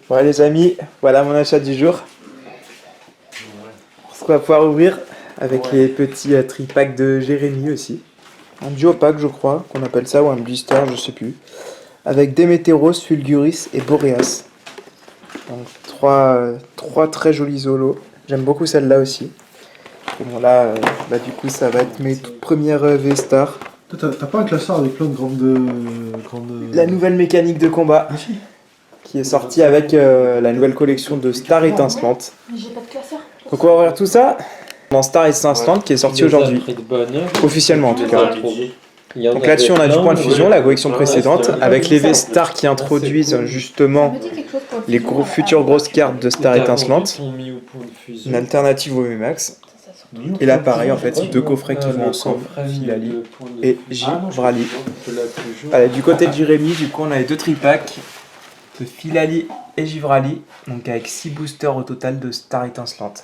Ouais les amis, voilà mon achat du jour. Ce qu'on va pouvoir ouvrir avec les petits tri-packs de Jérémy aussi. Un duo pack je crois, qu'on appelle ça, ou un blister, je sais plus. Avec Démétéros, Fulguris et Boreas. Donc trois très jolis holos. J'aime beaucoup celle-là aussi. Et bon là, du coup ça va être mes toutes premières V-Star. T'as pas un classeur avec plein de grandes... La nouvelle mécanique de combat. Ah si. Qui est sortie avec la nouvelle collection de Star Étincelante. Mais j'ai pas de classeur. Donc on va ouvrir tout ça dans Star Étincelante qui est sorti aujourd'hui. Officiellement en tout cas. Donc là-dessus on a du point de fusion, la collection précédente, avec les V-Star qui introduisent justement les futures grosses cartes de Star Étincelante. Une alternative au VMAX. Et là pareil en fait, c'est deux coffrets qui vont ensemble, Filali et Jivrali. Allez, du côté de Jérémy, du coup on a les deux tripacks de Filali et Jivrali, donc avec 6 boosters au total de Star Étincelante.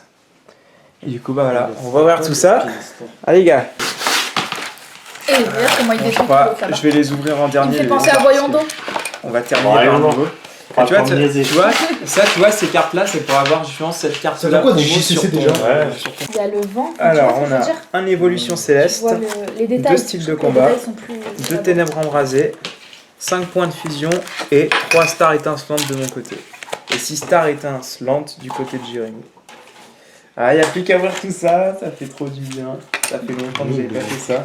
Et du coup bah voilà, on va ouvrir tout ça. Allez les gars. Et regarde comment il défend. Je vais les ouvrir en dernier. Il me fait penser à Voyons d'eau. On va terminer par nouveau. Tu vois, ces cartes-là, c'est pour avoir justement cette carte-là. Pourquoi du JCC déjà? Il y a le vent. Alors, on a un évolution céleste, deux styles de combat, deux ténèbres embrasées, 5 points de fusion et 3 stars étincelantes de mon côté. Et 6 stars étincelantes du côté de Jérémy. Ah, il n'y a plus qu'à voir tout ça, ça fait trop du bien. Ça fait longtemps que j'avais pas fait ça.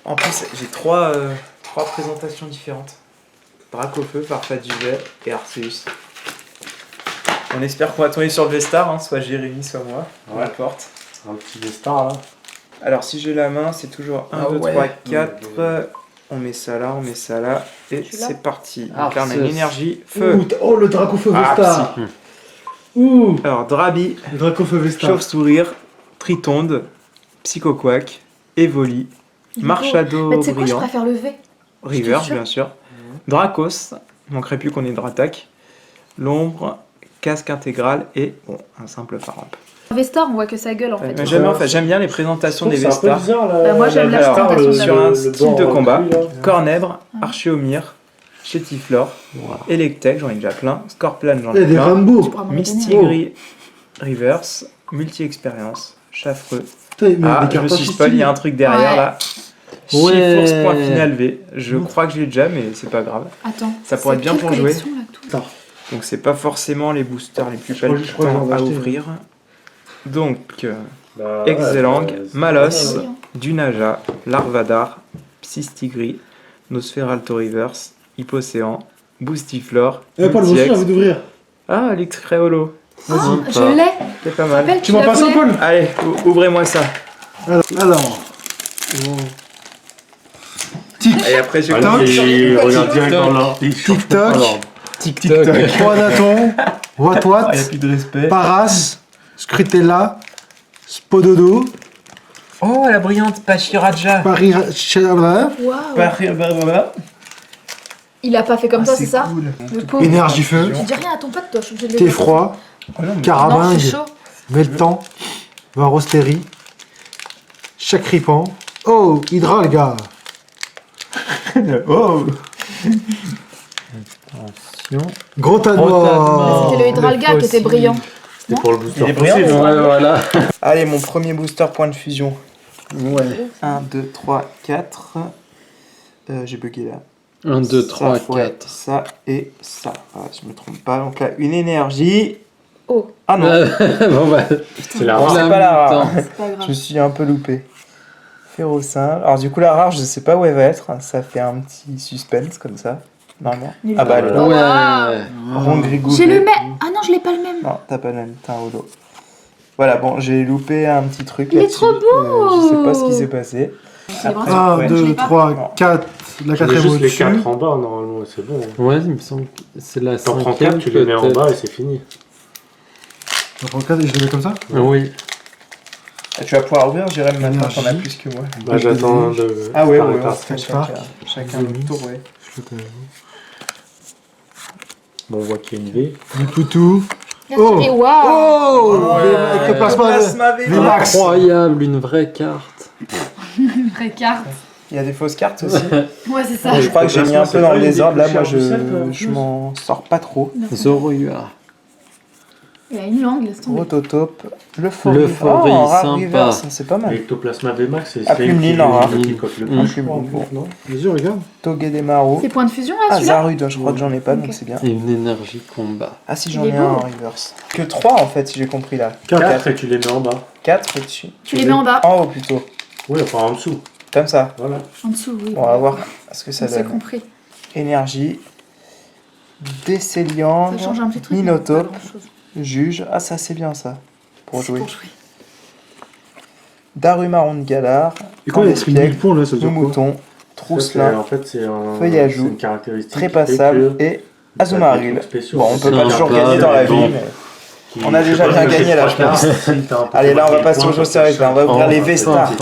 En plus, j'ai trois présentations différentes. Dracofeu, Farfat Duvet et Arceus. On espère qu'on va tomber sur le V-Star, hein, soit Jérémy, soit moi. Peu importe. Un petit V-Star là. Alors si j'ai la main, c'est toujours 1, 2, 3, 4. On met ça là, et c'est parti. Donc là on a une énergie feu. Oh le Dracofeu V-Star. Alors Drabi, le Dracofeu V-Star. Chauve-sourire, Tritonde, Psychoquack, Evoli, Marchado Mais tu sais quoi, je Brillant, préfère le V. River bien sûr, Dracos, il manquerait plus qu'on ait Dratak, L'ombre, Casque intégral et bon, un simple Faramp. V-Star, on voit que sa gueule en fait. J'aime bien les présentations des V-Stars. Moi j'aime la présentation de sur un style de combat, Cornèbre, Archéomir, Chétiflore, Electek, j'en ai déjà plein, Scorpion, j'en ai des plein, Rambo. Mistigris, Reverse, Multi-Expérience, Chaffreux. Ah, je me suis spoil, il y a un truc derrière là. Chiforce point final V. Je crois que je l'ai déjà, mais c'est pas grave. Attends, ça pourrait être bien pour jouer. Là, donc c'est pas forcément les boosters les plus palpitants à ouvrir. Donc, Exelang, Malos, Dunaja, Larvadar, Psystigris, Nosferalto Reverse, Hippocéan, Boostiflore. Il n'y a pas le bon j'ai envie d'ouvrir. Ah, Electreolo. Vas-y. Je l'ai. C'est pas mal. Tu m'en passes un Paul? Allez, ouvrez-moi ça. Alors. Et après, je regarde direct dans l'ordre. TikTok. Poinaton. Watwat. Il n'y a plus de respect. Paras. Scrutella. Spododo. Oh, la brillante Pachiraja. Il a pas fait comme toi, c'est ça? Cool. Énergie feu. Tu dis rien à ton pote, toi, je suis obligée de le Thé dire. froid. Non, Carabingue. c'est chaud. Veltan. Varostérie. Chacripan. Oh, Hydra, les gars. Oh. Gros tas de mort. C'était le Hydralga qui était brillant. C'était pour le booster. Il est brillant. Ouais, voilà. Allez, mon premier booster point de fusion. Ouais. 1, 2, 3, 4. J'ai bugué là. 1, 2, 3, 4. Ça et ça. Ah, je me trompe pas. Donc là, une énergie. Oh. Ah non. Bon bah, C'est la Bon, rare. c'est pas la rare. C'est pas grave. Je me suis un peu loupé. Ferrocin. Alors du coup, la rare, je sais pas où elle va être. Ça fait un petit suspense comme ça. Normalement. Nul. Ah bah elle est là. ouais. Rongrigou. J'ai le même. Ah non, je l'ai pas le même. Non, t'as pas le même. T'as un holo. Voilà, bon, j'ai loupé un petit truc. Il est là-dessus. trop beau. Je sais pas ce qui s'est passé. Après, 1, ouais. 2, 3, 4. La Tu mets quatrième juste les au-dessus. 4 en bas, normalement, c'est bon. Ouais, il me semble que c'est la T'en prends 4, cinquième tu les mets en peut-être. bas et c'est fini. Je prends 4 et je les mets comme ça. Oui. Ah, tu vas pouvoir ouvrir, Jérém, maintenant t'en as Énergie. plus que moi. Bah, j'attends de. Ah ouais, ouais, Star on fait Star. chacun notre tour, ouais. Bon, on voit qu'il y a une V. Du toutou. Oh. Et waouh. Oh, avec le plasma. Plasma V-Max. Incroyable, une vraie carte. Une vraie carte. Il y a des fausses cartes aussi. Ouais, c'est ça. Je crois que j'ai mis un peu dans le désordre. Là, moi, je je m'en sors pas trop. Zorua. Il a une langue, laisse tomber. Rototope. Le Le Fori. Fori, Oh, rare sympa. reverse, c'est pas mal. Ectoplasma VMAX, c'est Ah, Plumeline, en rare. qui coque le Mm. plus. Bon. Non. Vas-y, regarde. Togedemaru. C'est point de fusion là, Ah, celui-là? Zarud, je crois que j'en ai pas, donc Ok. c'est bien. Et une énergie combat. Ah si, j'en Il ai est un beau. en reverse. Que 3 en fait, si j'ai compris là. 4 et tu les mets en bas. 4 au-dessus. Tu les mets en bas. En haut plutôt. Oui, enfin en dessous. Comme ça. Voilà. En dessous, oui. On va voir ce que ça On s'est donne. compris. Énergie. Décéliande. Ça change un petit truc. mais Minotaure. pas grand-chose. Juge. Ah ça c'est bien ça. Pour C'est jouer. pour jouer. Darumaron de Galar. Et quoi, il y a écrit 1000 points là, ça veut dire quoi? Mouton. Ça, Trousselin. en fait, c'est un. Feuillajou, c'est une caractéristique. Trépassable et Azumaril. Bon, on peut pas Sympa, toujours gagner dans la vie, bon. mais on a déjà bien gagné là, je pense. Allez, là on va passer aux choses sérieuses. Là, on va ouvrir les Vestars.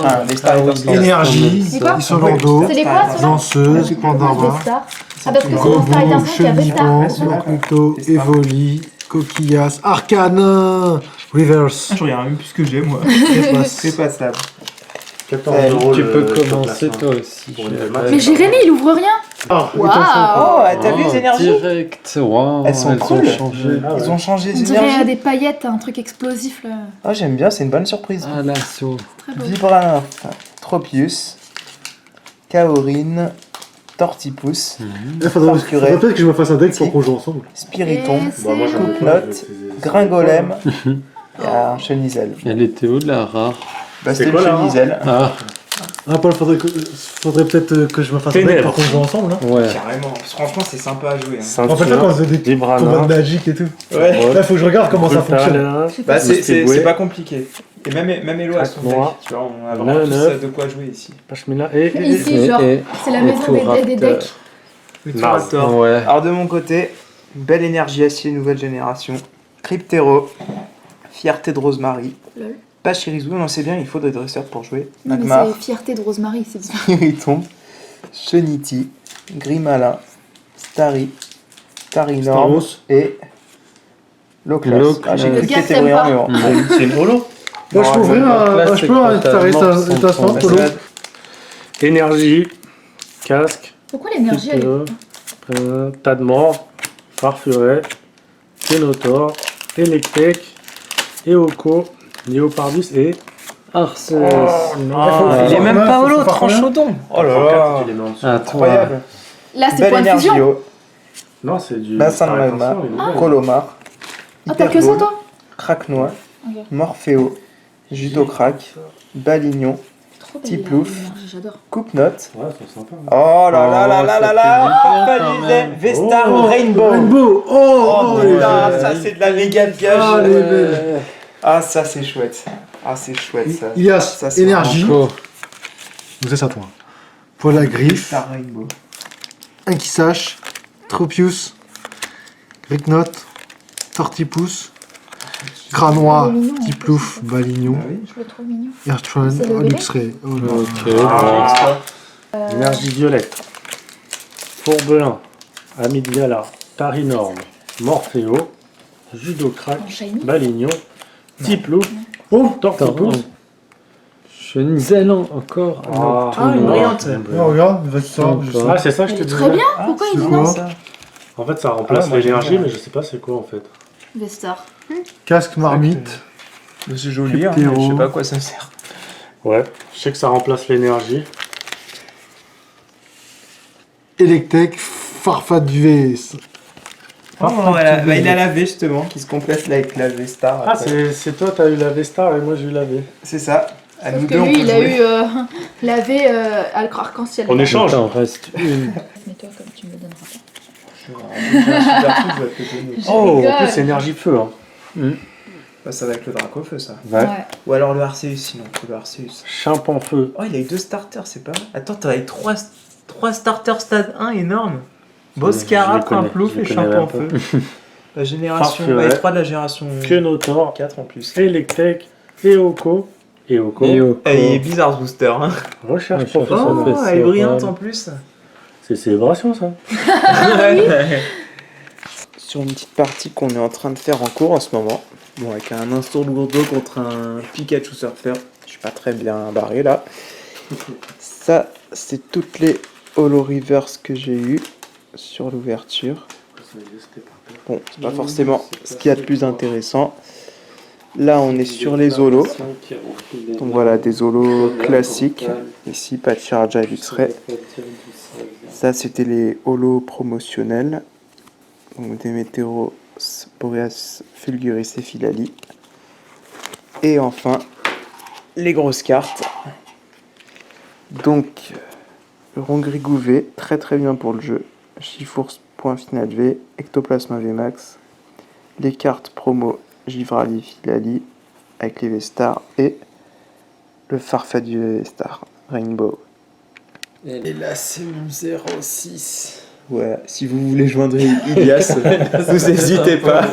Ah, les Stars Reverse. Énergie, C'est quoi Isolando, C'est des quoi, ceux-là Danseuse, Pandarma, Vesta. Ah, parce que c'est dans Star Gobo, Eternal qu'il y a Vesta. Chenipan, Magneto, Evoli, Coquillas, Arcana, Reverse. Je regarde même plus ce que j'ai moi. C'est pas ça. 14 Ouais, euros. Tu le peux ectoplasma. commencer toi aussi. Pour une je- match. Mais Jérémy, il ouvre rien. Ah, Oh, Waouh. t'as vu les énergies? Direct, waouh, Elles sont cool. ont changé. Ah ouais. Ils ont changé On les dirait énergies. des paillettes, un truc explosif là. Ah, j'aime bien, c'est une bonne surprise. Ah, l'assaut. Très beau. Vibranor, Tropius, Kaorin, Tortipus, Il faudrait Torturé. peut-être que je me fasse un deck pour qu'on joue ensemble. Spiriton, Et Bah, moi, c'est- j'en ai Coupe pas, note, je vais- Gringolem et un Chenizel. Elle était où la rare? Bah, C'est c'était le quoi, là, Chenizel. Ah, Ah, Paul, faudrait peut-être que je me fasse un deck Ténèbres. pour qu'on joue ensemble. Hein. ouais. Carrément, franchement, c'est sympa à jouer. En fait, là, quand on faisait des combats Vibranor. de Magic et tout. Ouais. Là, faut que je regarde comment ça fonctionne. Bah, c'est Distribué. pas compliqué. Et même Elo a son deck. Noir. Tu vois, on a vraiment tous 9. de quoi jouer ici. Pashmina et. Ici, genre, c'est la maison des decks. Le Mars. Tourator. Ouais. Alors de mon côté, belle énergie acier nouvelle génération, Cryptero, Fierté de Rosemary, Lol. Pachirisu, on en sait bien, il faut des dresseurs pour jouer, Non, mais Magmar, c'est fierté de Rosemary, c'est bien. Spiritomb, Chenity, Grimalin, Starry, Tarinorm Staros. et Loclas. Loclas. Ah, j'ai Le cru que gars c'était que t'aimes brillant, mais bon. C'est une holo. Là, je peux ouvrir là, je peux un c'est quand tarif t'as mort un son Polo. Énergie. Casque. Pourquoi l'énergie elle est... Tas de mort. Farfuret. Ténotor. Electek. Eoko. Léopardus et. Arceus. Il est même pas holo, Tranchodon. Oh là là, Tu les mets en dessous. Ah, toi. incroyable. Là, c'est Belle point de énergie, fusion. oh. Non, c'est du. Bassin de Star magma, Extension, les nouvelles. Colomar, Ah, t'as que ça, Hyperbole, toi Craquenois, Ok. Morpheo, Jutocrac, Balignon, Trop belle, Tiplouf. l'énergie, j'adore. Coupe-note. Ouais, c'est sympa. Oh là là là Oh, là ça là là fait on bien, quand validait même. Vestar Oh, Rainbow. Rainbow. Oh putain, ouais. ça c'est de la méga piège. Ah, elle est belle. Ah ça c'est chouette. Ah c'est chouette ça. Ilias, Ça, c'est énergie. Encore. Donc ça, c'est à toi. Poil à griffe, Vestar Rainbow. un qui sache, Tropius, Ricknot, Tortipus, Cranois, Il est mignon, Tiplouf, Balignon, Ah oui. Je le trouve mignon. Ertruan, C'est le bébé Luxray. Oh là. Ok. Ah. Énergie violette. Fourbelin. Amygdala. Tarinorm. Morpheo. Judocrac. En shiny. Balignon. Tiplouf. Oh, Tortipus. Chenizel encore. Ah, une brillante. Oh, regarde, va ça. Ah, c'est ça que je Elle te est disais. très bien. Pourquoi il c'est dit quoi non ça. En fait, ça remplace Ah, moi, l'énergie, j'aime bien. mais je sais pas c'est quoi en fait. Vestar. Casque marmite, C'est joli, hein, Cryptéro. mais je sais pas à quoi ça sert. Ouais, je sais que ça remplace l'énergie. Electek, Farfat du VS. Oh, voilà. Bah, il a la V justement qui se complète là avec la Vestar. Ah, après. c'est toi, t'as eu la Vestar et moi j'ai eu la V. C'est ça. À Sauf nous que deux, on lui, peut il a jouer. eu la V arc-en-ciel. On échange. Il en reste une. Mais toi, comme tu me le donneras pas. J'ai un super truc, je vais te le donner. Je Oh, en rigole. plus, c'est énergie feu. Hein. Bah, ça va avec le Dracofeu ça. Ouais. Ou alors le Arceus sinon, le Arceus. Chimpan feu. Oh, il a eu 2 starters, c'est pas mal. Attends, t'as eu 3 starters stade 1 énorme. Boscara, Je les connais, Plouf je les et connais Champ en un peu. feu. La génération. Farfuret. Bah, les 3 de la génération Quenotor. 4 en plus. Electek. Eoko. Eoko. Et au Eh, il est bizarre ce booster. Hein. Recherche Recherche. professionnelle. Oh, elle est brillante en plus. C'est célébration ça. Sur une petite partie qu'on est en train de faire en cours en ce moment. Bon, avec un instant lourdeau contre un Pikachu Surfer. Je suis pas très bien barré là. Ça, c'est toutes les Holo Reverse que j'ai eues sur l'ouverture. Bon, c'est pas forcément ce qu'il y a de plus intéressant. Là, on est sur les holos. Donc voilà, des holos classiques. Ici, pas de charge à X-Ray. Ça, c'était les holos promotionnels. Donc des Meteoros, Boreas, Fulguris et Philali. Et enfin, les grosses cartes. Donc, le Rongrigou V, très très bien pour le jeu. Chifours, point final V, Ectoplasma VMAX. Les cartes promo Givrali, Philali, avec les V-Stars et le Farfadie V-Star, Rainbow. Et là, c'est mon 06. Ouais, si vous voulez joindre Ilias, vous n'hésitez pas.